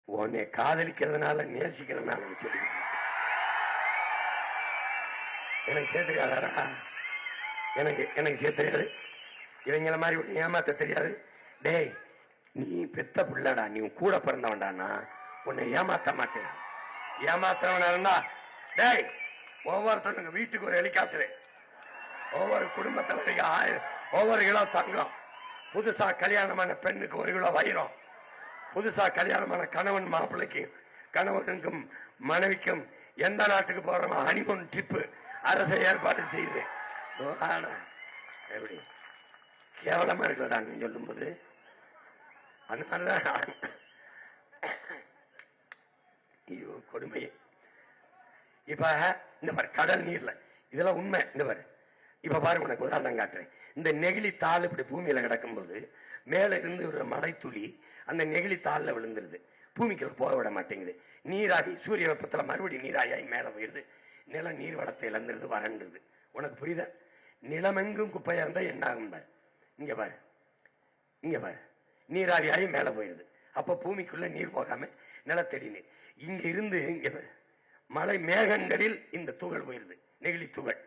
உன்னை காதலிக்கிறதுனால நேசிக்கிறதுனால சொல்லி எனக்கு சேர்த்துக்காதா? எனக்கு சேர்த்து தெரியாது. இவங்கள மாதிரி ஒன்று ஏமாத்த தெரியாது. டேய், நீ பெத்த பிள்ளடா, நீ கூட பிறந்தவன்டானா உன்னை ஏமாத்த மாட்டேன். ஏமாத்தவனா இருந்தா டேய், ஒவ்வொருத்தருங்க வீட்டுக்கு ஒரு ஹெலிகாப்டரு, ஒவ்வொரு குடும்பத்தில் ஒவ்வொரு கிலோ தங்கம், புதுசா கல்யாணமான பெண்ணுக்கு 1 கிலோ வைரம், புதுசா கல்யாணமான கணவன் மாப்பிள்ளைக்கு கணவனுக்கும் மனைவிக்கும் எந்த நாட்டுக்கு போறோமோ ஹனிமூன் ட்ரிப்பு அரசு ஏற்பாடு செய்யுது. எப்படி கேவலமா இருக்கா நீ சொல்லும் போது? அந்த மாதிரிதான் ஐயோ கொடுமை. இப்ப இந்த பாரு கடல் நீர்ல இதெல்லாம் உண்மை. இந்த பாரு இப்ப பாரு, உனக்கு உதாரணம் காட்டுறேன். இந்த நெகிழி தாள் இப்படி பூமியில கிடக்கும் போது மேல இருந்து ஒரு மழை துளி அந்த நெகிழி தாள்ல விழுந்துருது, பூமிக்குள்ள போக விட மாட்டேங்குது. நீராவி சூரிய வெப்பத்துல மறுபடியும் நீராவியாகி மேல போயிருது, நில நீர் வளத்தை இழந்துருது, வறண்டுருது. உனக்கு புரியுதா? நிலமெங்கும் குப்பையா இருந்தா என்ன ஆகும் பாரு. இங்க பாரு, இங்க பாரு, நீராவியாகி மேல போயிருது. அப்ப பூமிக்குள்ள நீர் போகாம நிலத்தடி நீர் இங்க இருந்து இங்க பாரு, மழை மேகங்களில் இந்த துகள் போயிருது, நெகிழி துகள்.